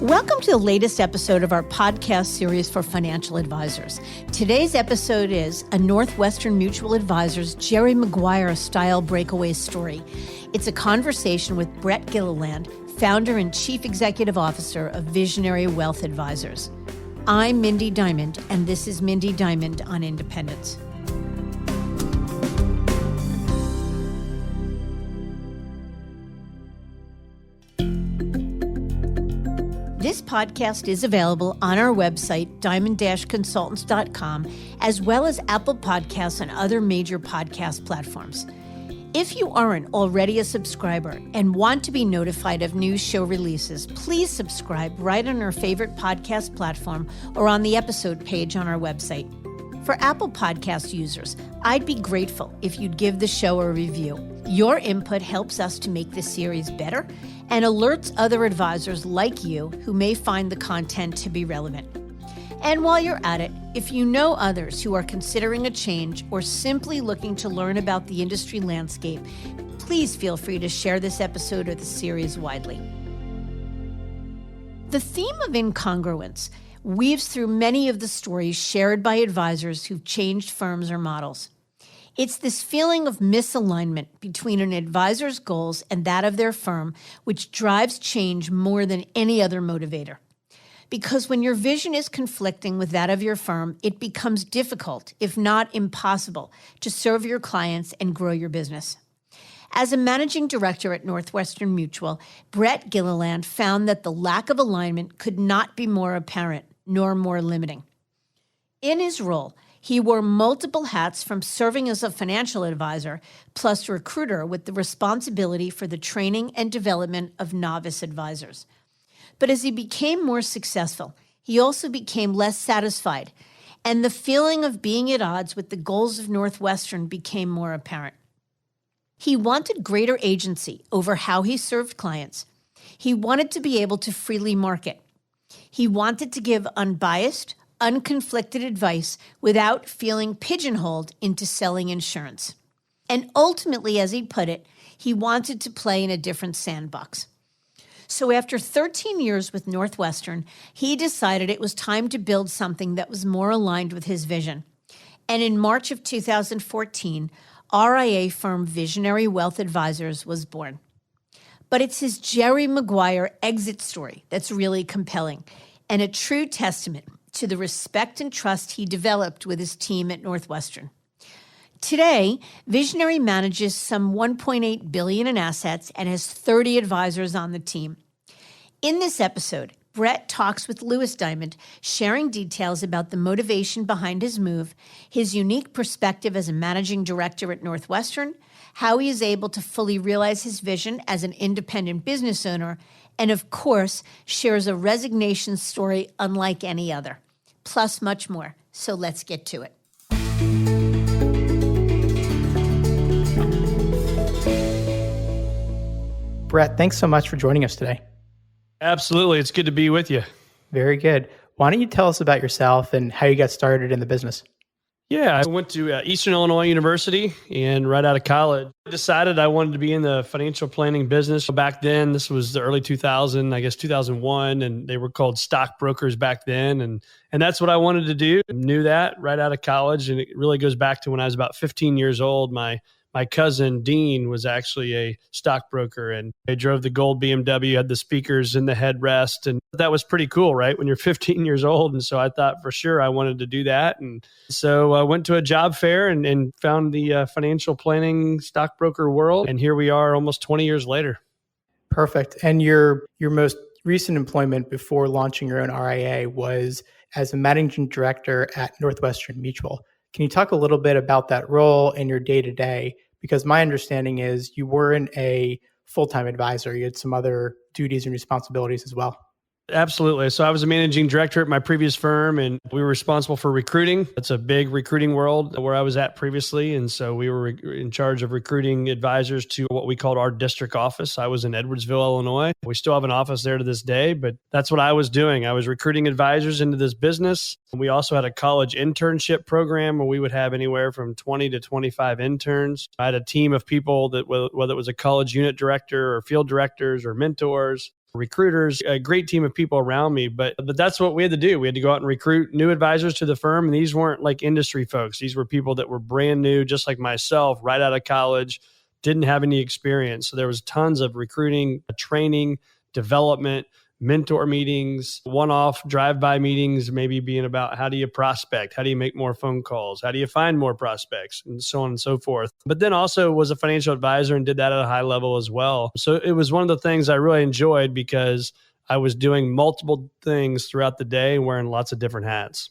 Welcome to the latest episode of our podcast series for financial advisors. Today's episode is a Northwestern Mutual advisor's Jerry Maguire-Style Breakaway story. It's a conversation with Brett Gilliland, founder and chief executive officer of Visionary Wealth Advisors. I'm Mindy Diamond, and this is Mindy Diamond on Independence. This podcast is available on our website, diamond-consultants.com, as well as Apple Podcasts and other major podcast platforms. If you aren't already a subscriber and want to be notified of new show releases, please subscribe right on our favorite podcast platform or on the episode page on our website. For Apple Podcast users, I'd be grateful if you'd give the show a review. Your input helps us to make this series better and alerts other advisors like you who may find the content to be relevant. And while you're at it, if you know others who are considering a change or simply looking to learn about the industry landscape, please feel free to share this episode or the series widely. The theme of incongruence weaves through many of the stories shared by advisors who've changed firms or models. It's this feeling of misalignment between an advisor's goals and that of their firm, which drives change more than any other motivator. Because when your vision is conflicting with that of your firm, it becomes difficult, if not impossible, to serve your clients and grow your business. As a managing director at Northwestern Mutual, Brett Gilliland found that the lack of alignment could not be more apparent nor more limiting. In his role, he wore multiple hats, from serving as a financial advisor plus recruiter with the responsibility for the training and development of novice advisors. But as he became more successful, he also became less satisfied, and the feeling of being at odds with the goals of Northwestern became more apparent. He wanted greater agency over how he served clients. He wanted to be able to freely market. He wanted to give unbiased, unconflicted advice without feeling pigeonholed into selling insurance. And ultimately, as he put it, he wanted to play in a different sandbox. So after 13 years with Northwestern, he decided it was time to build something that was more aligned with his vision. And in March of 2014, RIA firm Visionary Wealth Advisors was born. But it's his Jerry Maguire exit story that's really compelling and a true testament to the respect and trust he developed with his team at Northwestern. Today, Visionary manages some $1.8 billion in assets and has 30 advisors on the team. In this episode, Brett talks with Lewis Diamond, sharing details about the motivation behind his move, his unique perspective as a managing director at Northwestern, how he is able to fully realize his vision as an independent business owner, and of course, shares a resignation story unlike any other. Plus much more. So let's get to it. Brett, thanks so much for joining us today. Absolutely. It's good to be with you. Very good. Why don't you tell us about yourself and how you got started in the business? Yeah, I went to Eastern Illinois University, and right out of college, I decided I wanted to be in the financial planning business. Back then, this was the early 2000, I guess 2001, and they were called stockbrokers back then. And that's what I wanted to do. I knew that right out of college. And it really goes back to when I was about 15 years old. My cousin, Dean, was actually a stockbroker, and they drove the gold BMW, had the speakers in the headrest. And that was pretty cool, right? When you're 15 years old. And so I thought for sure I wanted to do that. And so I went to a job fair and found the financial planning stockbroker world. And here we are almost 20 years later. Perfect. And your most recent employment before launching your own RIA was as a managing director at Northwestern Mutual. Can you talk a little bit about that role and your day-to-day? Because my understanding is you weren't a full-time advisor. You had some other duties and responsibilities as well. Absolutely. So I was a managing director at my previous firm, and we were responsible for recruiting. It's a big recruiting world where I was at previously. And so we were in charge of recruiting advisors to what we called our district office. I was in Edwardsville, Illinois. We still have an office there to this day, but that's what I was doing. I was recruiting advisors into this business. We also had a college internship program where we would have anywhere from 20 to 25 interns. I had a team of people that, whether it was a college unit director or field directors or mentors, recruiters, a great team of people around me. But that's what we had to do. We had to go out and recruit new advisors to the firm. And these weren't like industry folks. These were people that were brand new, just like myself, right out of college, didn't have any experience. So there was tons of recruiting, training, development, mentor meetings, one-off drive-by meetings, maybe being about how do you prospect? How do you make more phone calls? How do you find more prospects? And so on and so forth. But then also was a financial advisor and did that at a high level as well. So it was one of the things I really enjoyed because I was doing multiple things throughout the day, wearing lots of different hats.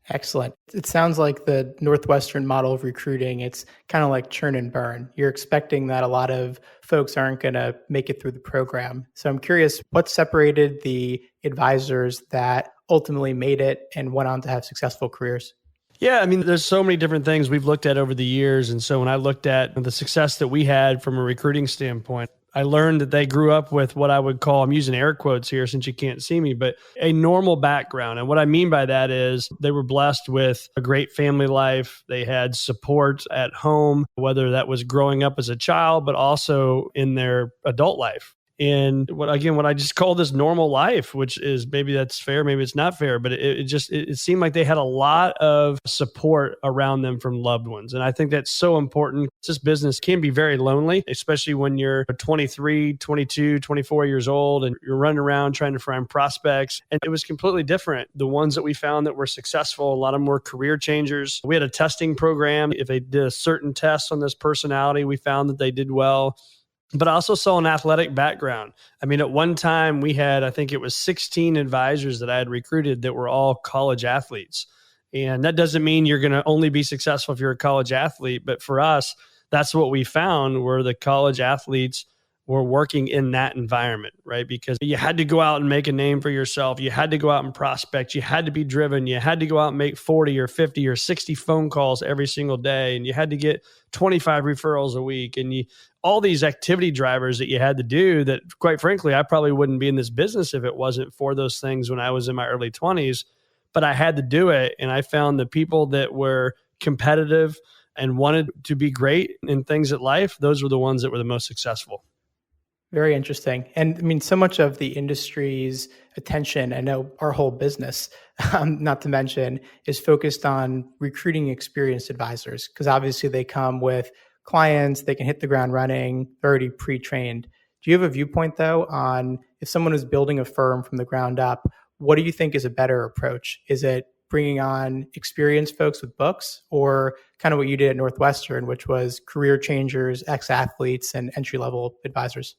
Excellent. It sounds like the Northwestern model of recruiting, it's kind of like churn and burn. You're expecting that a lot of folks aren't going to make it through the program. So I'm curious, what separated the advisors that ultimately made it and went on to have successful careers? Yeah, I mean, there's so many different things we've looked at over the years. And so when I looked at the success that we had from a recruiting standpoint, I learned that they grew up with what I would call, I'm using air quotes here since you can't see me, but a normal background. And what I mean by that is they were blessed with a great family life. They had support at home, whether that was growing up as a child, but also in their adult life. And what I just call this normal life, which is maybe that's fair, maybe it's not fair, but it seemed like they had a lot of support around them from loved ones. And I think that's so important. This business can be very lonely, especially when you're 23, 22, 24 years old and you're running around trying to find prospects. And it was completely different. The ones that we found that were successful, a lot of them were career changers. We had a testing program. If they did a certain test on this personality, we found that they did well. But I also saw an athletic background. I mean, at one time we had, I think it was 16 advisors that I had recruited that were all college athletes. And that doesn't mean you're going to only be successful if you're a college athlete. But for us, that's what we found were the college athletes were working in that environment, right? Because you had to go out and make a name for yourself. You had to go out and prospect. You had to be driven. You had to go out and make 40 or 50 or 60 phone calls every single day. And you had to get 25 referrals a week. And all these activity drivers that you had to do that, quite frankly, I probably wouldn't be in this business if it wasn't for those things when I was in my early 20s. But I had to do it. And I found the people that were competitive and wanted to be great in things at life, those were the ones that were the most successful. Very interesting. And I mean, so much of the industry's attention, I know our whole business, not to mention, is focused on recruiting experienced advisors because obviously they come with clients, they can hit the ground running, they're already pre-trained. Do you have a viewpoint though on if someone is building a firm from the ground up, what do you think is a better approach? Is it bringing on experienced folks with books or kind of what you did at Northwestern, which was career changers, ex-athletes, and entry-level advisors?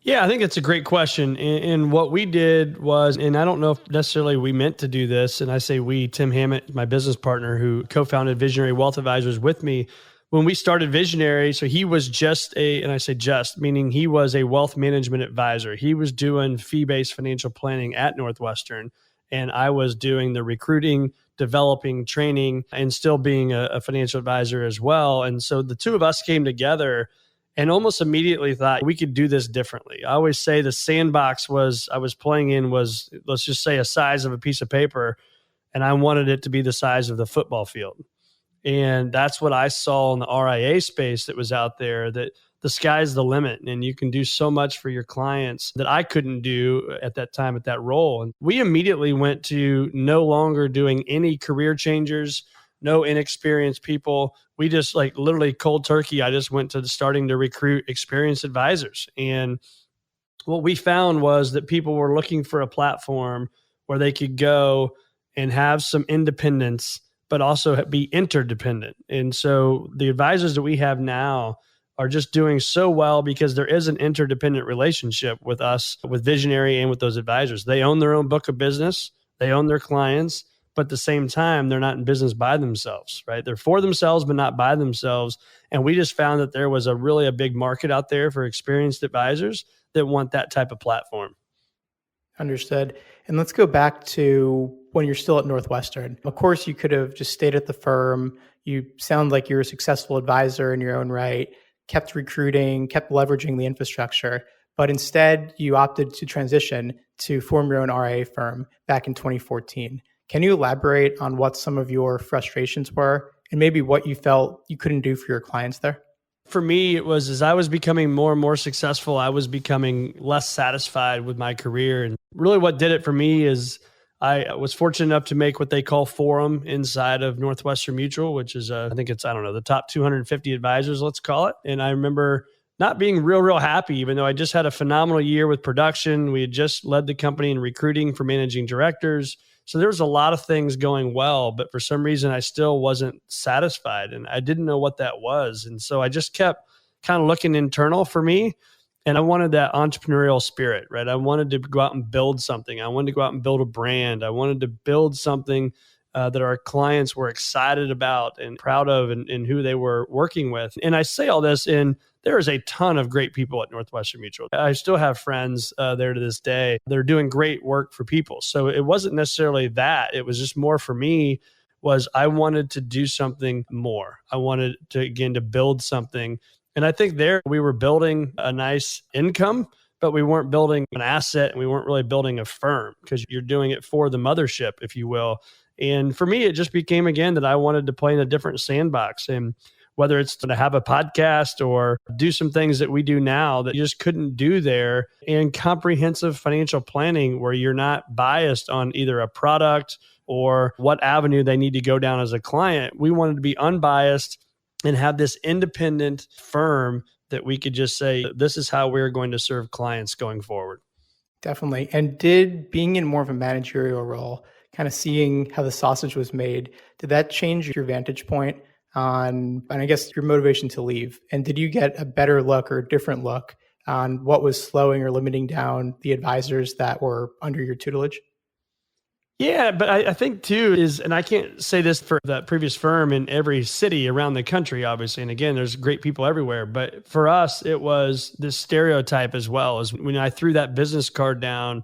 Yeah, I think it's a great question. And what we did was, and I don't know if necessarily we meant to do this, and I say we, Tim Hammett, my business partner who co-founded Visionary Wealth Advisors with me, when we started Visionary, so he was and I say just, meaning he was a wealth management advisor. He was doing fee-based financial planning at Northwestern, and I was doing the recruiting, developing, training, and still being a financial advisor as well. And so the two of us came together and almost immediately thought we could do this differently. I always say the sandbox I was playing in was, let's just say, a size of a piece of paper, and I wanted it to be the size of the football field. And that's what I saw in the RIA space that was out there, that the sky's the limit and you can do so much for your clients that I couldn't do at that time at that role. And we immediately went to no longer doing any career changers, no inexperienced people. We just literally cold turkey. I just went to starting to recruit experienced advisors. And what we found was that people were looking for a platform where they could go and have some independence, but also be interdependent. And so the advisors that we have now are just doing so well because there is an interdependent relationship with us, with Visionary and with those advisors. They own their own book of business. They own their clients. But at the same time, they're not in business by themselves, right? They're for themselves, but not by themselves. And we just found that there was a big market out there for experienced advisors that want that type of platform. Understood. And let's go back to when you're still at Northwestern. Of course, you could have just stayed at the firm. You sound like you're a successful advisor in your own right, kept recruiting, kept leveraging the infrastructure. But instead, you opted to transition to form your own RIA firm back in 2014. Can you elaborate on what some of your frustrations were and maybe what you felt you couldn't do for your clients there? For me, it was as I was becoming more and more successful, I was becoming less satisfied with my career. And really what did it for me is I was fortunate enough to make what they call Forum inside of Northwestern Mutual, which is, I think it's, I don't know, the top 250 advisors, let's call it. And I remember not being real happy, even though I just had a phenomenal year with production. We had just led the company in recruiting for managing directors. So there was a lot of things going well, but for some reason I still wasn't satisfied and I didn't know what that was. And so I just kept kind of looking internal for me. And I wanted that entrepreneurial spirit, right? I wanted to go out and build something. I wanted to go out and build a brand. I wanted to build something that our clients were excited about and proud of and who they were working with. And I say all this in, there is a ton of great people at Northwestern Mutual. I still have friends there to this day. They're doing great work for people. So it wasn't necessarily that. It was just more for me was I wanted to do something more. I wanted to, again, to build something. And I think there we were building a nice income, but we weren't building an asset and we weren't really building a firm because you're doing it for the mothership, if you will. And for me, it just became, again, that I wanted to play in a different sandbox. And whether it's to have a podcast or do some things that we do now that you just couldn't do there, and comprehensive financial planning where you're not biased on either a product or what avenue they need to go down as a client. We wanted to be unbiased and have this independent firm that we could just say, this is how we're going to serve clients going forward. Definitely. And did being in more of a managerial role, kind of seeing how the sausage was made, did that change your vantage point on, and I guess your motivation to leave? And did you get a better look or a different look on what was slowing or limiting down the advisors that were under your tutelage? Yeah, but I think too is, and I can't say this for that previous firm in every city around the country, obviously. And again, there's great people everywhere. But for us, it was this stereotype as well. As when I threw that business card down,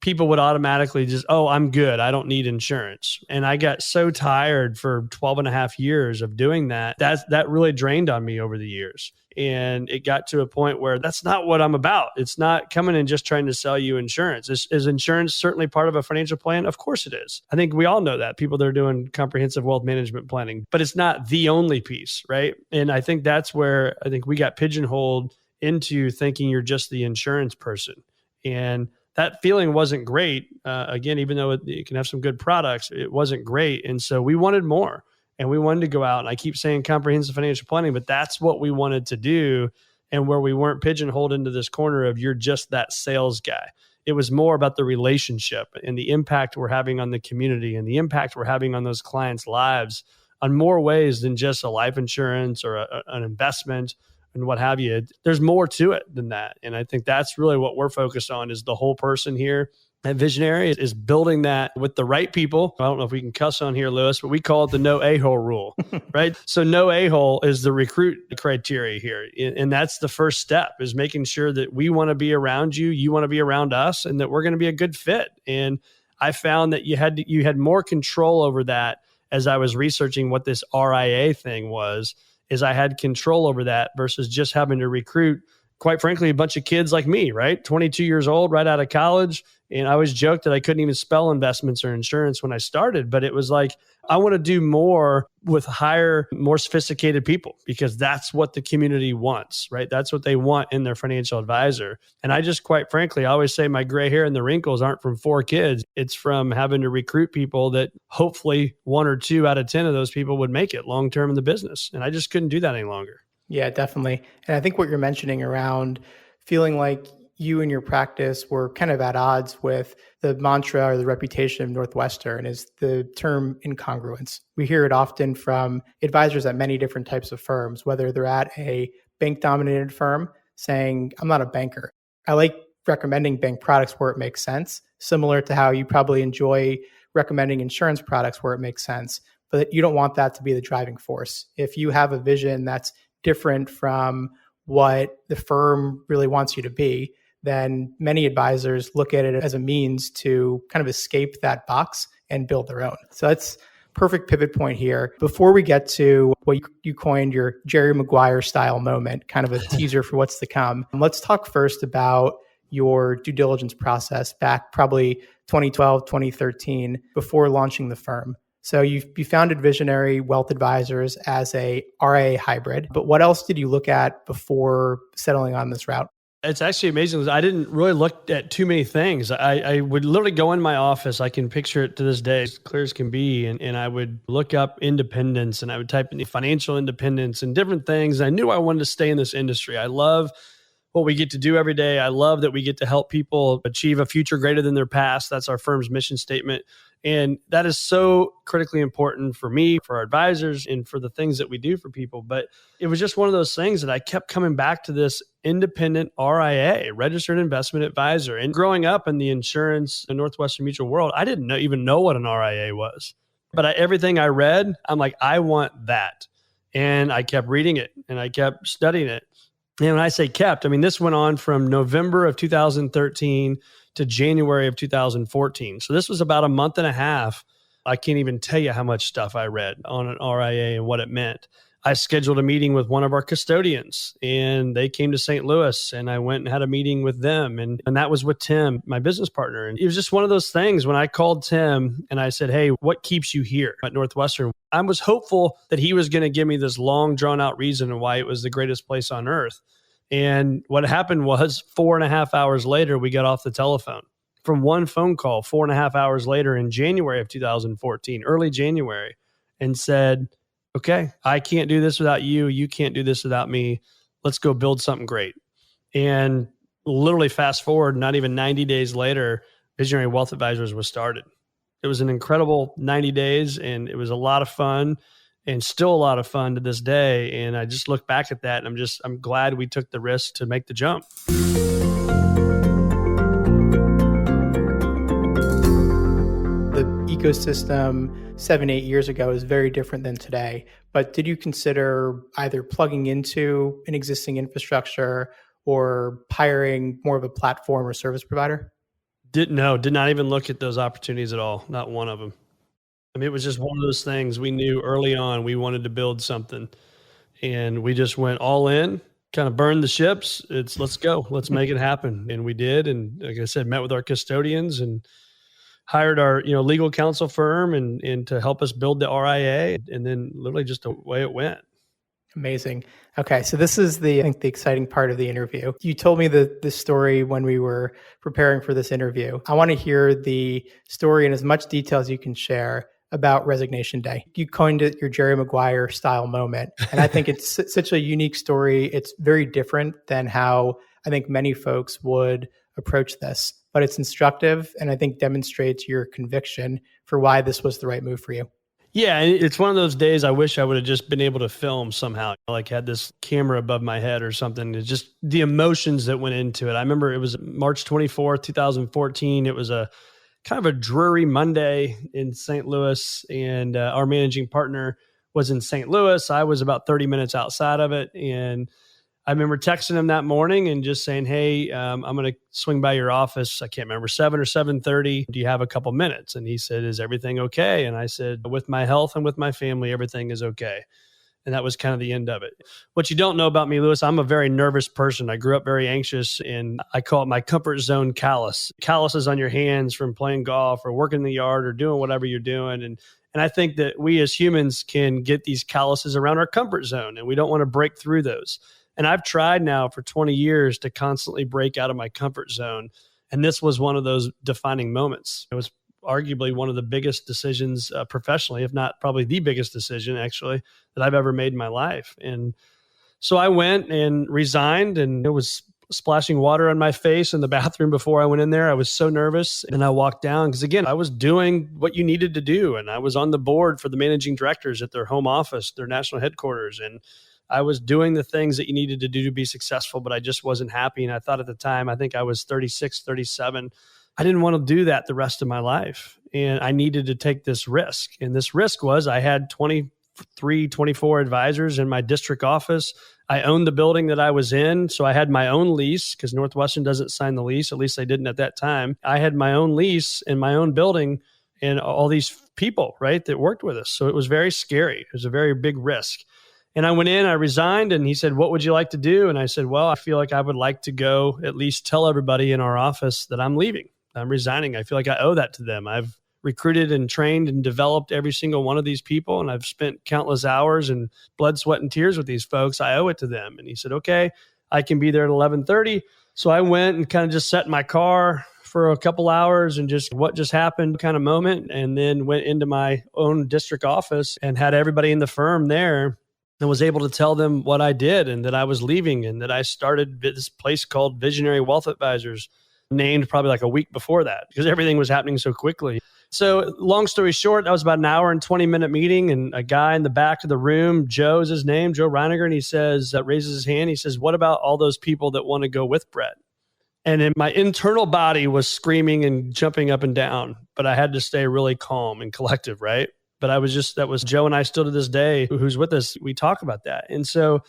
people would automatically just, oh, I'm good. I don't need insurance. And I got so tired for 12 and a half years of doing that. That really drained on me over the years. And it got to a point where that's not what I'm about. It's not coming and just trying to sell you insurance. Is insurance certainly part of a financial plan? Of course it is. I think we all know that, people that are doing comprehensive wealth management planning, but it's not the only piece, right? And I think that's where I think we got pigeonholed into thinking you're just the insurance person. And that feeling wasn't great. Again, even though it can have some good products, it wasn't great. And so we wanted more. And we wanted to go out, and I keep saying comprehensive financial planning, but that's what we wanted to do. And where we weren't pigeonholed into this corner of you're just that sales guy. It was more about the relationship and the impact we're having on the community and the impact we're having on those clients' lives on more ways than just a life insurance or an investment and what have you. There's more to it than that. And I think that's really what we're focused on is the whole person here. And Visionary is building that with the right people. I don't know if we can cuss on here, Lewis, but we call it the no a-hole rule, right? So no a-hole is the recruit criteria here. And that's the first step, is making sure that we want to be around you, you want to be around us, and that we're going to be a good fit. And I found that you had more control over that as I was researching what this RIA thing was, is I had control over that versus just having to recruit, quite frankly, a bunch of kids like me, right? 22 years old, right out of college. And I always joked that I couldn't even spell investments or insurance when I started, but it was like, I want to do more with higher, more sophisticated people because that's what the community wants, right? That's what they want in their financial advisor. And I just, quite frankly, I always say my gray hair and the wrinkles aren't from 4 kids. It's from having to recruit people that hopefully 1 or 2 out of 10 of those people would make it long-term in the business. And I just couldn't do that any longer. Yeah, definitely. And I think what you're mentioning around feeling like you and your practice were kind of at odds with the mantra or the reputation of Northwestern is the term incongruence. We hear it often from advisors at many different types of firms, whether they're at a bank-dominated firm saying, I'm not a banker. I like recommending bank products where it makes sense, similar to how you probably enjoy recommending insurance products where it makes sense, but you don't want that to be the driving force. If you have a vision that's different from what the firm really wants you to be, then many advisors look at it as a means to kind of escape that box and build their own. So that's perfect pivot point here. Before we get to what you coined your Jerry Maguire-style moment, kind of a teaser for what's to come, let's talk first about your due diligence process back probably 2012, 2013, before launching the firm. So you founded Visionary Wealth Advisors as a RIA hybrid, but what else did you look at before settling on this route? It's actually amazing. I didn't really look at too many things. I would literally go in my office. I can picture it to this day, as clear as can be. And I would look up independence and I would type in financial independence and different things. I knew I wanted to stay in this industry. I love what we get to do every day. I love that we get to help people achieve a future greater than their past. That's our firm's mission statement. And that is so critically important for me, for our advisors, and for the things that we do for people. But it was just one of those things that I kept coming back to this independent RIA, registered investment advisor. And growing up in the insurance and Northwestern Mutual world, I didn't even know what an RIA was. But everything I read, I'm like, I want that. And I kept reading it and I kept studying it. And when I say kept, I mean, this went on from November of 2013 to January of 2014. So this was about a month and a half. I can't even tell you how much stuff I read on an RIA and what it meant. I scheduled a meeting with one of our custodians and they came to St. Louis and I went and had a meeting with them. And that was with Tim, my business partner. And it was just one of those things when I called Tim and I said, hey, what keeps you here at Northwestern? I was hopeful that he was going to give me this long drawn out reason why it was the greatest place on earth. And what happened was 4.5 hours later, we got off the telephone from one phone call 4.5 hours later in January of 2014, early January, and said, okay, I can't do this without you. You can't do this without me. Let's go build something great. And literally fast forward, not even 90 days later, Visionary Wealth Advisors was started. It was an incredible 90 days and it was a lot of fun and still a lot of fun to this day. And I just look back at that and I'm glad we took the risk to make the jump. The ecosystem 7-8 years ago is very different than today. But did you consider either plugging into an existing infrastructure or hiring more of a platform or service provider? Did not even look at those opportunities at all. Not one of them. I mean, it was just one of those things we knew early on we wanted to build something and we just went all in, kind of burned the ships. Let's go, let's make it happen. And we did. And like I said, met with our custodians and hired our, legal counsel firm and to help us build the RIA. And then literally just the way it went. Amazing. Okay. So this is I think the exciting part of the interview. You told me this story when we were preparing for this interview. I want to hear the story in as much detail as you can share about Resignation Day. You coined it your Jerry Maguire-style moment. And I think it's such a unique story. It's very different than how I think many folks would approach this, but it's instructive and I think demonstrates your conviction for why this was the right move for you. Yeah, it's one of those days I wish I would have just been able to film somehow, like had this camera above my head or something. It's just the emotions that went into it. I remember it was March 24th, 2014. It was a kind of a dreary Monday in St. Louis, and our managing partner was in St. Louis. I was about 30 minutes outside of it, and I remember texting him that morning and just saying, hey, I'm going to swing by your office. I can't remember, 7 or 7:30. Do you have a couple minutes? And he said, is everything okay? And I said, with my health and with my family, everything is okay. And that was kind of the end of it. What you don't know about me, Lewis, I'm a very nervous person. I grew up very anxious and I call it my comfort zone callus. Calluses on your hands from playing golf or working in the yard or doing whatever you're doing. And I think that we as humans can get these calluses around our comfort zone and we don't want to break through those. And I've tried now for 20 years to constantly break out of my comfort zone. And this was one of those defining moments. It was arguably one of the biggest decisions professionally, if not probably the biggest decision actually that I've ever made in my life. And so I went and resigned and it was splashing water on my face in the bathroom before I went in there. I was so nervous and I walked down because again, I was doing what you needed to do. And I was on the board for the managing directors at their home office, their national headquarters. And I was doing the things that you needed to do to be successful, but I just wasn't happy. And I thought at the time, I think I was 36, 37. I didn't want to do that the rest of my life. And I needed to take this risk. And this risk was I had 23, 24 advisors in my district office. I owned the building that I was in. So I had my own lease because Northwestern doesn't sign the lease. At least they didn't at that time. I had my own lease in my own building and all these people, right, that worked with us. So it was very scary. It was a very big risk. And I went in, I resigned, and he said, what would you like to do? And I said, well, I feel like I would like to go at least tell everybody in our office that I'm leaving. I'm resigning. I feel like I owe that to them. I've recruited and trained and developed every single one of these people. And I've spent countless hours and blood, sweat, and tears with these folks. I owe it to them. And he said, okay, I can be there at 11:30. So I went and kind of just sat in my car for a couple hours and just what just happened kind of moment. And then went into my own district office and had everybody in the firm there and was able to tell them what I did and that I was leaving and that I started this place called Visionary Wealth Advisors, named probably like a week before that because everything was happening so quickly. So long story short, that was about an hour and 20-minute meeting, and a guy in the back of the room, Joe is his name, Joe Reiniger, and he says, raises his hand. He says, what about all those people that want to go with Brett? And then my internal body was screaming and jumping up and down, but I had to stay really calm and collective, right? But that was Joe and I still to this day, who's with us, we talk about that. And so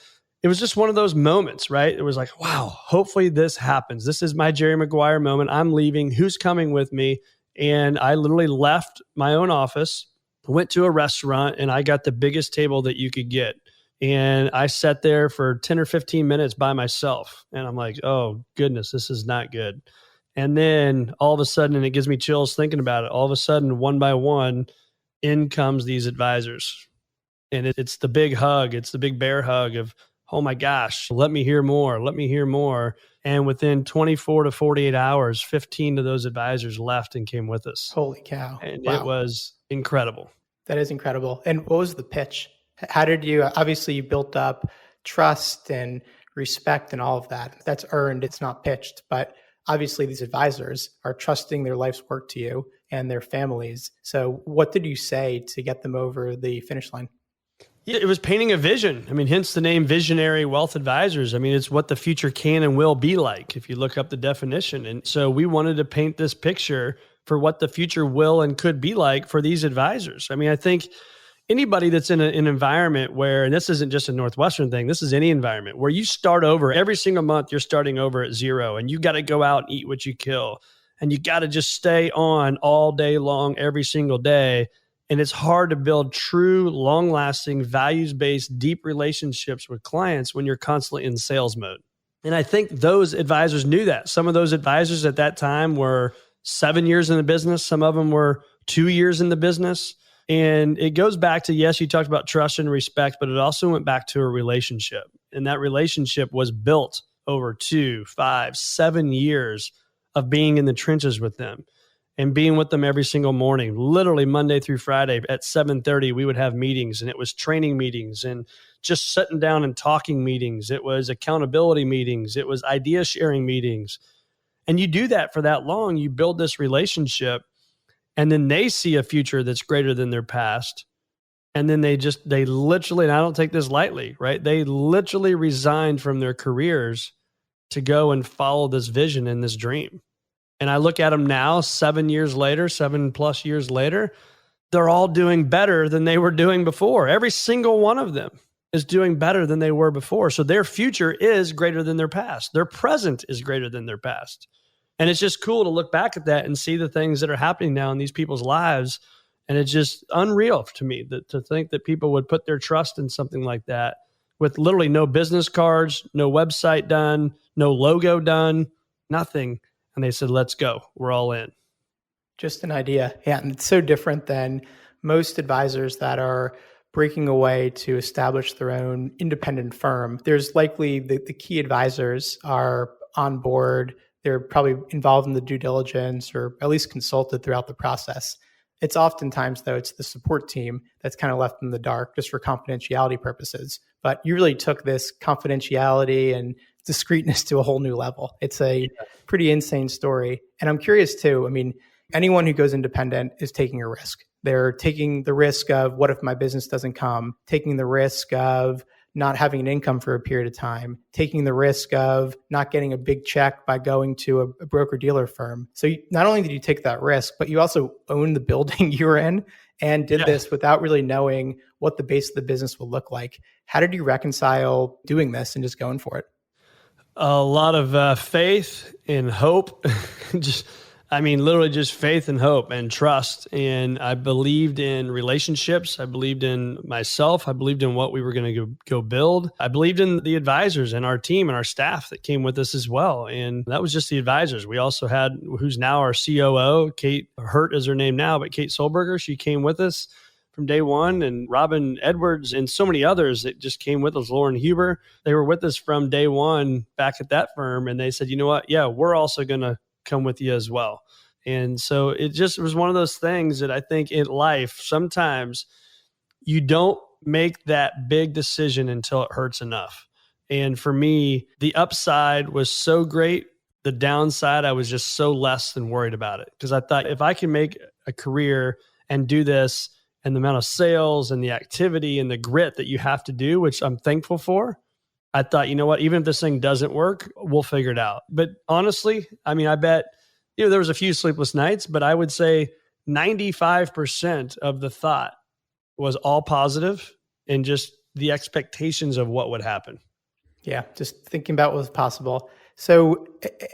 it was just one of those moments, right? It was like, wow, hopefully this happens. This is my Jerry Maguire moment. I'm leaving. Who's coming with me? And I literally left my own office, went to a restaurant, and I got the biggest table that you could get. And I sat there for 10 or 15 minutes by myself. And I'm like, oh, goodness, this is not good. And then all of a sudden, and it gives me chills thinking about it, all of a sudden, one by one, in comes these advisors. And it's the big hug. It's the big bear hug of, oh my gosh, let me hear more. Let me hear more. And within 24 to 48 hours, 15 of those advisors left and came with us. Holy cow. And wow. It was incredible. That is incredible. And what was the pitch? How did you, obviously you built up trust and respect and all of that. That's earned, it's not pitched. But obviously these advisors are trusting their life's work to you and their families. So what did you say to get them over the finish line? Yeah, it was painting a vision. I mean, hence the name Visionary Wealth Advisors. I mean, it's what the future can and will be like if you look up the definition. And so we wanted to paint this picture for what the future will and could be like for these advisors. I mean, I think anybody that's in an environment where, and this isn't just a Northwestern thing, this is any environment where you start over every single month, you're starting over at zero and you got to go out and eat what you kill. And you got to just stay on all day long, every single day. And it's hard to build true, long-lasting, values-based, deep relationships with clients when you're constantly in sales mode. And I think those advisors knew that. Some of those advisors at that time were 7 years in the business. Some of them were 2 years in the business. And it goes back to, yes, you talked about trust and respect, but it also went back to a relationship. And that relationship was built over 2, 5, 7 years of being in the trenches with them. And being with them every single morning, literally Monday through Friday at 7:30, we would have meetings, and it was training meetings and just sitting down and talking meetings. It was accountability meetings. It was idea sharing meetings. And you do that for that long, you build this relationship, and then they see a future that's greater than their past. And then they literally, and I don't take this lightly, right? They literally resigned from their careers to go and follow this vision and this dream. And I look at them now, 7 years later, 7+ years later, they're all doing better than they were doing before. Every single one of them is doing better than they were before. So their future is greater than their past. Their present is greater than their past. And it's just cool to look back at that and see the things that are happening now in these people's lives. And it's just unreal to me to think that people would put their trust in something like that with literally no business cards, no website done, no logo done, nothing. And they said, let's go. We're all in. Just an idea. Yeah. And it's so different than most advisors that are breaking away to establish their own independent firm. There's likely the key advisors are on board. They're probably involved in the due diligence or at least consulted throughout the process. It's oftentimes, though, it's the support team that's kind of left in the dark just for confidentiality purposes. But you really took this confidentiality and discreetness to a whole new level. It's a pretty insane story. And I'm curious too, I mean, anyone who goes independent is taking a risk. They're taking the risk of what if my business doesn't come, taking the risk of not having an income for a period of time, taking the risk of not getting a big check by going to a broker-dealer firm. So not only did you take that risk, but you also own the building you were in and did this without really knowing what the base of the business will look like. How did you reconcile doing this and just going for it? A lot of faith and hope. I mean, literally just faith and hope and trust. And I believed in relationships. I believed in myself. I believed in what we were going to go build. I believed in the advisors and our team and our staff that came with us as well. And that was just the advisors. We also had, who's now our COO, Kate Hurt is her name now, but Kate Solberger, she came with us from day one, and Robin Edwards and so many others that just came with us, Lauren Huber, they were with us from day one back at that firm. And they said, you know what? Yeah, we're also going to come with you as well. And so it just was one of those things that I think in life, sometimes you don't make that big decision until it hurts enough. And for me, the upside was so great. The downside, I was just so less than worried about it, because I thought if I can make a career and do this, and the amount of sales and the activity and the grit that you have to do, which I'm thankful for, I thought, you know what, even if this thing doesn't work, we'll figure it out. But honestly, I mean, I bet, there was a few sleepless nights, but I would say 95% of the thought was all positive and just the expectations of what would happen. Yeah, just thinking about what was possible. So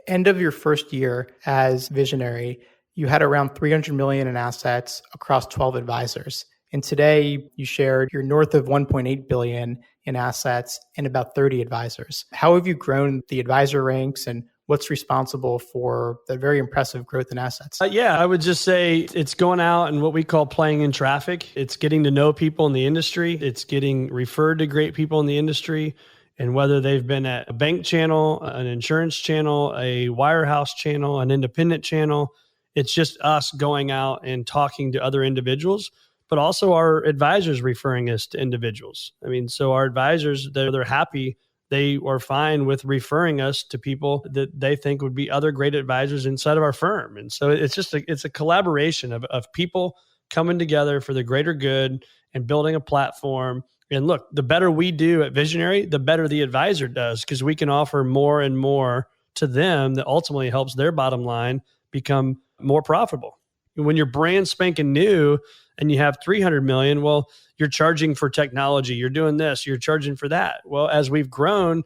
end of your first year as visionary, you had around 300 million in assets across 12 advisors. And today you shared you're north of 1.8 billion in assets and about 30 advisors. How have you grown the advisor ranks, and what's responsible for the very impressive growth in assets? I would just say it's going out and what we call playing in traffic. It's getting to know people in the industry. It's getting referred to great people in the industry. And whether they've been at a bank channel, an insurance channel, a wirehouse channel, an independent channel, it's just us going out and talking to other individuals, but also our advisors referring us to individuals. I mean, so our advisors, they're happy. They are fine with referring us to people that they think would be other great advisors inside of our firm. And so it's just it's a collaboration of people coming together for the greater good and building a platform. And look, the better we do at Visionary, the better the advisor does, because we can offer more and more to them that ultimately helps their bottom line become more profitable. When you're brand spanking new and you have 300 million, well, you're charging for technology, you're doing this, you're charging for that. Well, as we've grown,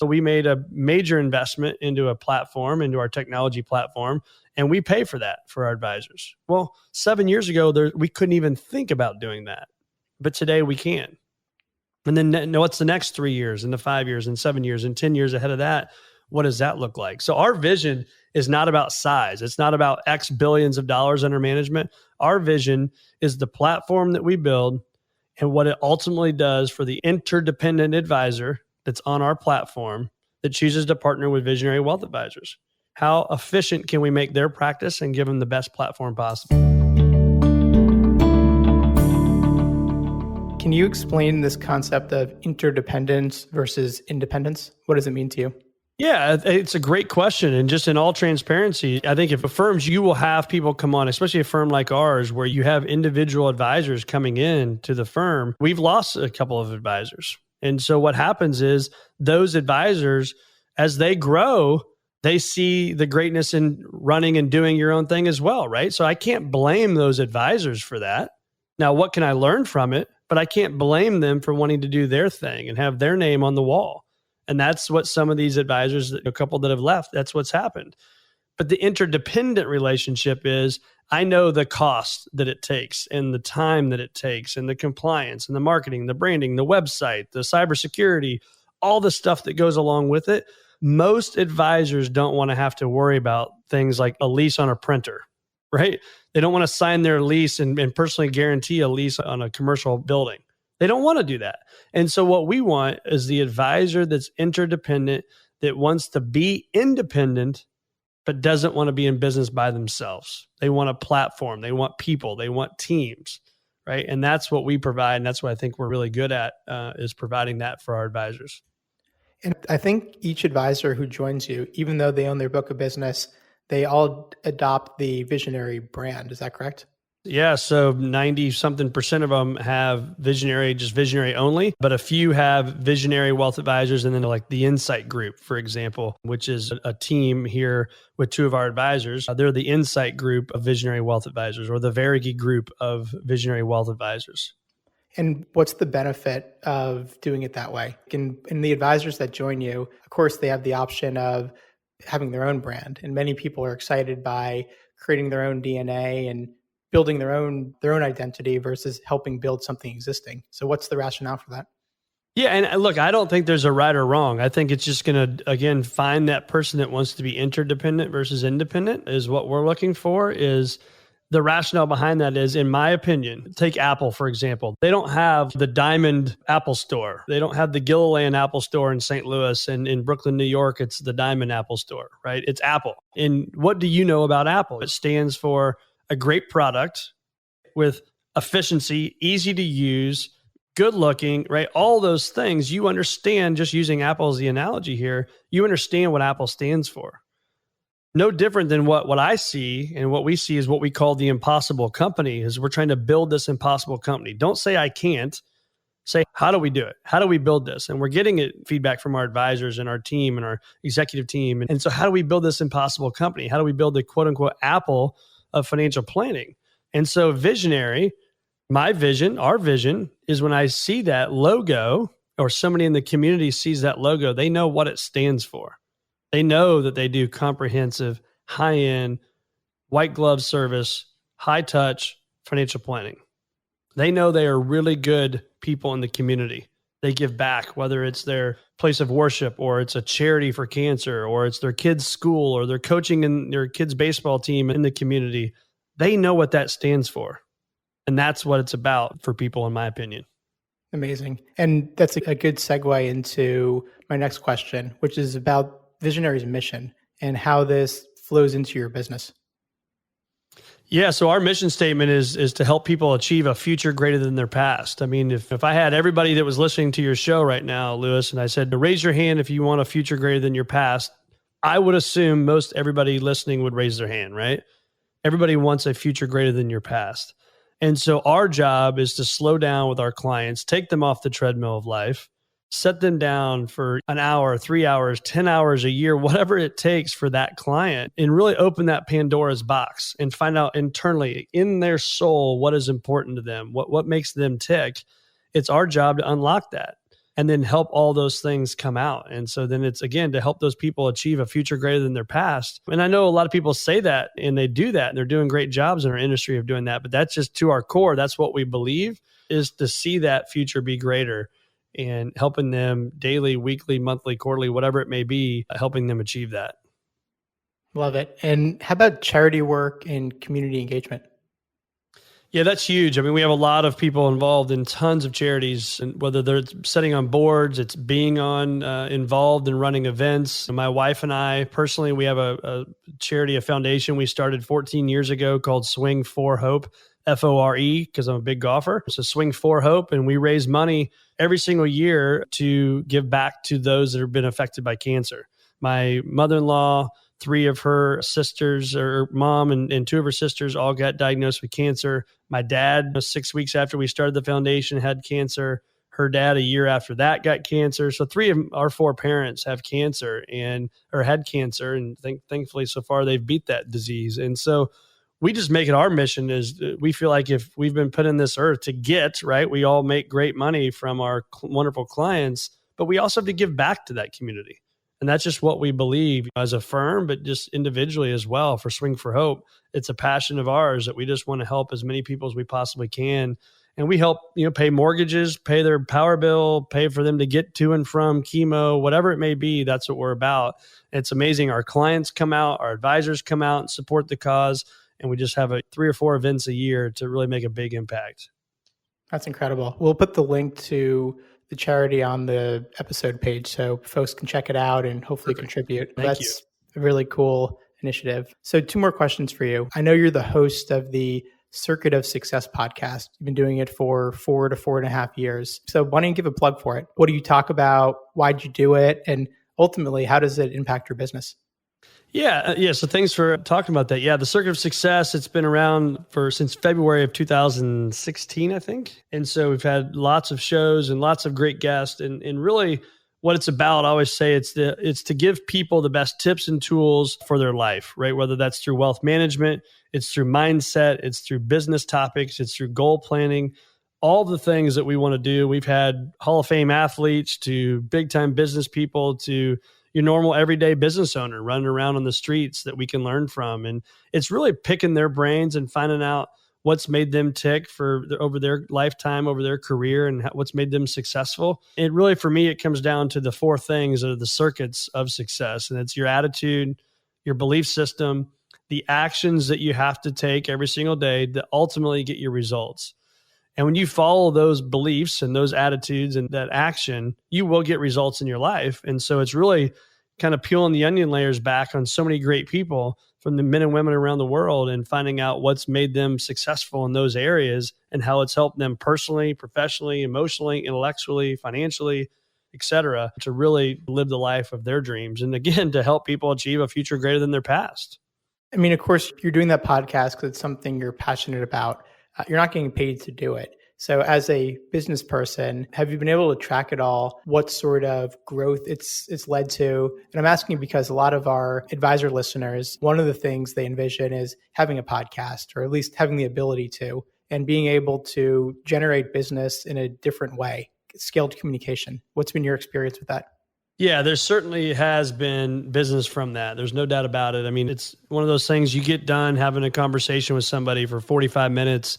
we made a major investment into a platform, into our technology platform, and we pay for that for our advisors. Well, 7 years ago, we couldn't even think about doing that, but today we can. And then what's the next 3 years and the 5 years and 7 years and 10 years ahead of that? What does that look like? So our vision is not about size. It's not about X billions of dollars under management. Our vision is the platform that we build and what it ultimately does for the interdependent advisor that's on our platform that chooses to partner with Visionary Wealth Advisors. How efficient can we make their practice and give them the best platform possible? Can you explain this concept of interdependence versus independence? What does it mean to you? Yeah, it's a great question. And just in all transparency, I think if a firms, you will have people come on, especially a firm like ours, where you have individual advisors coming in to the firm. We've lost a couple of advisors. And so what happens is those advisors, as they grow, they see the greatness in running and doing your own thing as well, right? So I can't blame those advisors for that. Now, what can I learn from it? But I can't blame them for wanting to do their thing and have their name on the wall. And that's what some of these advisors, a couple that have left, that's what's happened. But the interdependent relationship is, I know the cost that it takes and the time that it takes and the compliance and the marketing, the branding, the website, the cybersecurity, all the stuff that goes along with it. Most advisors don't want to have to worry about things like a lease on a printer, right? They don't want to sign their lease and personally guarantee a lease on a commercial building. They don't want to do that. And so what we want is the advisor that's interdependent, that wants to be independent, but doesn't want to be in business by themselves. They want a platform. They want people. They want teams, right? And that's what we provide. And that's what I think we're really good at, is providing that for our advisors. And I think each advisor who joins you, even though they own their book of business, they all adopt the Visionary brand. Is that correct? Yeah, so 90-something% of them have Visionary, just Visionary only, but a few have Visionary Wealth Advisors, and then like the Insight Group, for example, which is a team here with two of our advisors. They're the Insight Group of Visionary Wealth Advisors, or the Verigi Group of Visionary Wealth Advisors. And what's the benefit of doing it that way? In the advisors that join you, of course, they have the option of having their own brand. And many people are excited by creating their own DNA and building their own identity versus helping build something existing. So what's the rationale for that? Yeah. And look, I don't think there's a right or wrong. I think it's just going to, again, find that person that wants to be interdependent versus independent is what we're looking for. Is the rationale behind that is, in my opinion, take Apple, for example. They don't have the Diamond Apple Store. They don't have the Gilliland Apple Store in St. Louis, and in Brooklyn, New York, it's the Diamond Apple Store, right? It's Apple. And what do you know about Apple? It stands for a great product with efficiency, easy to use, good looking, right? All those things you understand, just using Apple as the analogy here, you understand what Apple stands for. No different than what I see, and what we see is what we call the impossible company. Is we're trying to build this impossible company. Don't say I can't. Say, how do we do it? How do we build this? And we're getting feedback from our advisors and our team and our executive team. And so how do we build this impossible company? How do we build the quote unquote Apple of financial planning? And so visionary, my vision, our vision is when I see that logo, or somebody in the community sees that logo, they know what it stands for. They know that they do comprehensive, high-end, white glove service, high-touch financial planning. They know they are really good people in the community. They give back, whether it's their place of worship, or it's a charity for cancer, or it's their kids' school, or they're coaching in their kids' baseball team in the community. They know what that stands for. And that's what it's about for people, in my opinion. Amazing. And that's a good segue into my next question, which is about Visionary's mission and how this flows into your business. Yeah, so our mission statement is to help people achieve a future greater than their past. I mean, if I had everybody that was listening to your show right now, Lewis, and I said to raise your hand if you want a future greater than your past, I would assume most everybody listening would raise their hand, right? Everybody wants a future greater than your past. And so our job is to slow down with our clients, take them off the treadmill of life, set them down for an hour, 3 hours, 10 hours a year, whatever it takes for that client, and really open that Pandora's box and find out internally in their soul what is important to them, what makes them tick. It's our job to unlock that and then help all those things come out. And so then it's, again, to help those people achieve a future greater than their past. And I know a lot of people say that and they do that and they're doing great jobs in our industry of doing that, but that's just to our core. That's what we believe, is to see that future be greater and helping them daily, weekly, monthly, quarterly, whatever it may be, helping them achieve that. Love it. And how about charity work and community engagement? Yeah, that's huge. I mean, we have a lot of people involved in tons of charities, and whether they're sitting on boards, it's being involved in running events. My wife and I personally, we have a charity, a foundation we started 14 years ago called Swing for Hope, FORE, because I'm a big golfer. So Swing for Hope, and we raise money every single year to give back to those that have been affected by cancer. My mother-in-law, 3 of her sisters, or mom and 2 of her sisters, all got diagnosed with cancer. My dad, 6 weeks after we started the foundation, had cancer. Her dad, a year after that, got cancer. So 3 of our 4 parents have cancer or had cancer. And thankfully, so far, they've beat that disease. And so we just make it our mission is we feel like if we've been put in this earth to get, right, we all make great money from our wonderful clients, but we also have to give back to that community. And that's just what we believe as a firm, but just individually as well for Swing for Hope. It's a passion of ours that we just want to help as many people as we possibly can. And we help, pay mortgages, pay their power bill, pay for them to get to and from chemo, whatever it may be. That's what we're about. It's amazing. Our clients come out, our advisors come out and support the cause. And we just have 3 or 4 events a year to really make a big impact. That's incredible. We'll put the link to the charity on the episode page so folks can check it out and hopefully contribute. That's a really cool initiative. So 2 more questions for you. I know you're the host of the Circuit of Success podcast. You've been doing it for 4 to 4.5 years. So why don't you give a plug for it? What do you talk about? Why'd you do it? And ultimately, how does it impact your business? Yeah. So thanks for talking about that. Yeah, the Circuit of Success, it's been around since February of 2016, I think. And so we've had lots of shows and lots of great guests. And really what it's about, I always say it's to give people the best tips and tools for their life, right? Whether that's through wealth management, it's through mindset, it's through business topics, it's through goal planning, all the things that we want to do. We've had Hall of Fame athletes to big time business people to your normal everyday business owner running around on the streets that we can learn from. And it's really picking their brains and finding out what's made them tick over their lifetime, over their career, and what's made them successful. It really, for me, it comes down to the four things that are the circuits of success. And it's your attitude, your belief system, the actions that you have to take every single day to ultimately get your results. And when you follow those beliefs and those attitudes and that action, you will get results in your life. And so it's really kind of peeling the onion layers back on so many great people from the men and women around the world and finding out what's made them successful in those areas and how it's helped them personally, professionally, emotionally, intellectually, financially, et cetera, to really live the life of their dreams. And again, to help people achieve a future greater than their past. I mean, of course, you're doing that podcast because it's something you're passionate about. You're not getting paid to do it. So as a business person, have you been able to track it all? What sort of growth it's led to? And I'm asking because a lot of our advisor listeners, one of the things they envision is having a podcast, or at least having the ability to, and being able to generate business in a different way, scaled communication. What's been your experience with that? Yeah, there certainly has been business from that. There's no doubt about it. I mean, it's one of those things you get done having a conversation with somebody for 45 minutes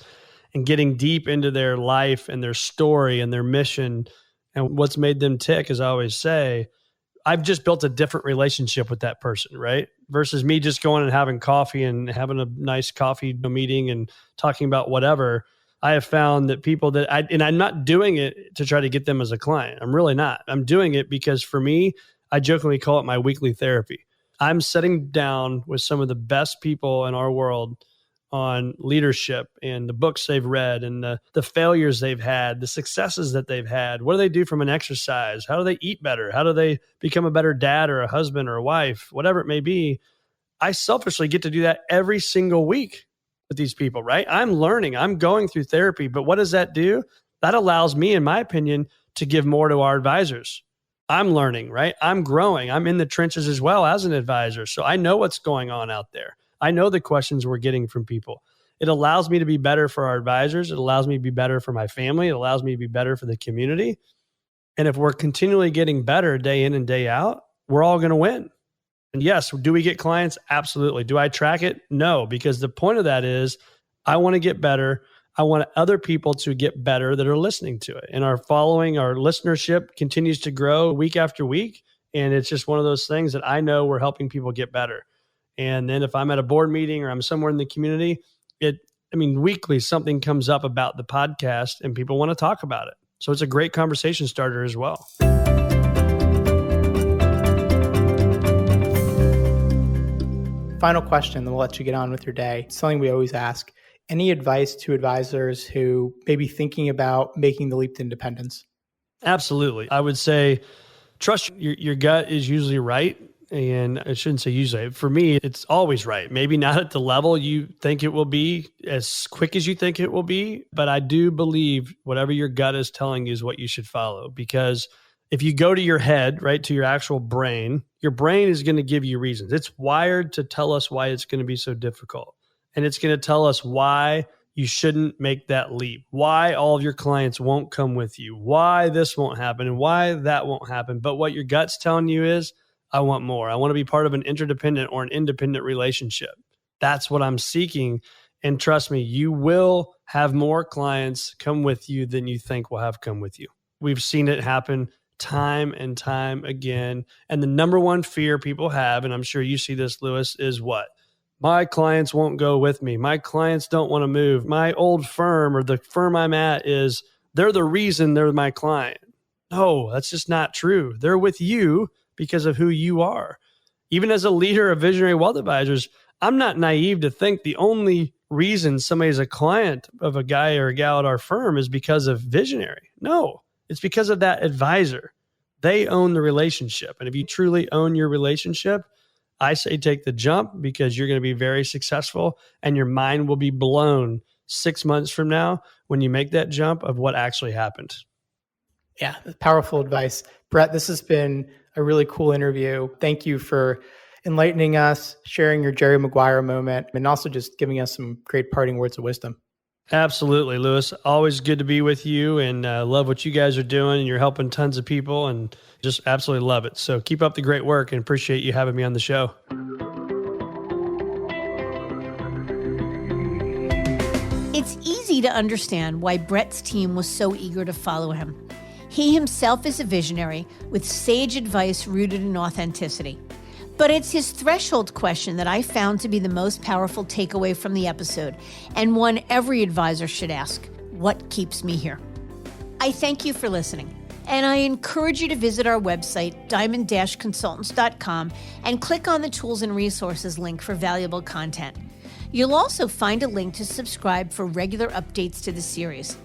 and getting deep into their life and their story and their mission and what's made them tick, as I always say. I've just built a different relationship with that person, right? Versus me just going and having coffee and having a nice coffee meeting and talking about whatever. I have found that people that I'm not doing it to try to get them as a client. I'm really not. I'm doing it because for me, I jokingly call it my weekly therapy. I'm sitting down with some of the best people in our world on leadership and the books they've read and the failures they've had, the successes that they've had. What do they do from an exercise? How do they eat better? How do they become a better dad or a husband or a wife, whatever it may be? I selfishly get to do that every single week with these people, right? I'm learning, I'm going through therapy, but what does that do? That allows me, in my opinion, to give more to our advisors. I'm learning, right? I'm growing. I'm in the trenches as well as an advisor. So I know what's going on out there. I know the questions we're getting from people. It allows me to be better for our advisors. It allows me to be better for my family. It allows me to be better for the community. And if we're continually getting better day in and day out, we're all going to win. And yes, do we get clients? Absolutely. Do I track it? No, because the point of that is I want to get better. I want other people to get better that are listening to it. And our listenership continues to grow week after week. And it's just one of those things that I know we're helping people get better. And then if I'm at a board meeting or I'm somewhere in the community, weekly something comes up about the podcast and people want to talk about it. So it's a great conversation starter as well. Final question, then we'll let you get on with your day. It's something we always ask. Any advice to advisors who may be thinking about making the leap to independence? Absolutely. I would say trust your gut is usually right. And I shouldn't say usually. For me, it's always right. Maybe not at the level you think it will be, as quick as you think it will be. But I do believe whatever your gut is telling you is what you should follow. Because if you go to your head, right, to your actual brain, your brain is going to give you reasons. It's wired to tell us why it's going to be so difficult. And it's going to tell us why you shouldn't make that leap, why all of your clients won't come with you, why this won't happen, and why that won't happen. But what your gut's telling you is, I want more. I want to be part of an interdependent or an independent relationship. That's what I'm seeking. And trust me, you will have more clients come with you than you think will have come with you. We've seen it happen time and time again. And the number one fear people have, and I'm sure you see this, Lewis, is what? My clients won't go with me. My clients don't want to move. My old firm or the firm I'm at they're the reason they're my client. No, that's just not true. They're with you because of who you are. Even as a leader of visionary wealth advisors, I'm not naive to think the only reason somebody's a client of a guy or a gal at our firm is because of visionary. No, it's because of that advisor. They own the relationship. And if you truly own your relationship, I say take the jump, because you're going to be very successful and your mind will be blown 6 months from now when you make that jump of what actually happened. Yeah, powerful advice. Brett, this has been a really cool interview. Thank you for enlightening us, sharing your Jerry Maguire moment, and also just giving us some great parting words of wisdom. Absolutely, Lewis. Always good to be with you, and love what you guys are doing. And you're helping tons of people, and just absolutely love it. So keep up the great work, and appreciate you having me on the show. It's easy to understand why Brett's team was so eager to follow him. He himself is a visionary with sage advice rooted in authenticity. But it's his threshold question that I found to be the most powerful takeaway from the episode, and one every advisor should ask: what keeps me here? I thank you for listening, and I encourage you to visit our website, diamond-consultants.com, and click on the tools and resources link for valuable content. You'll also find a link to subscribe for regular updates to the series.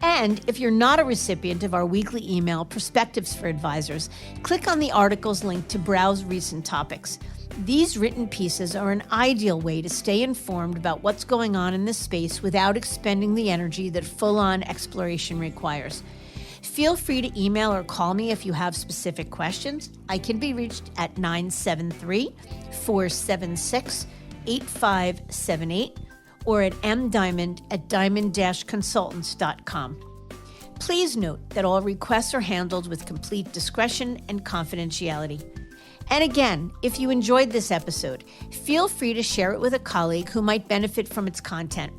And if you're not a recipient of our weekly email, Perspectives for Advisors, click on the articles link to browse recent topics. These written pieces are an ideal way to stay informed about what's going on in this space without expending the energy that full-on exploration requires. Feel free to email or call me if you have specific questions. I can be reached at 973-476-8578 or at mdiamond@diamond-consultants.com. Please note that all requests are handled with complete discretion and confidentiality. And again, if you enjoyed this episode, feel free to share it with a colleague who might benefit from its content.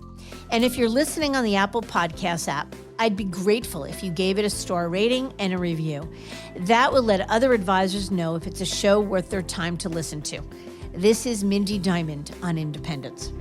And if you're listening on the Apple Podcasts app, I'd be grateful if you gave it a star rating and a review. That will let other advisors know if it's a show worth their time to listen to. This is Mindy Diamond on Independence.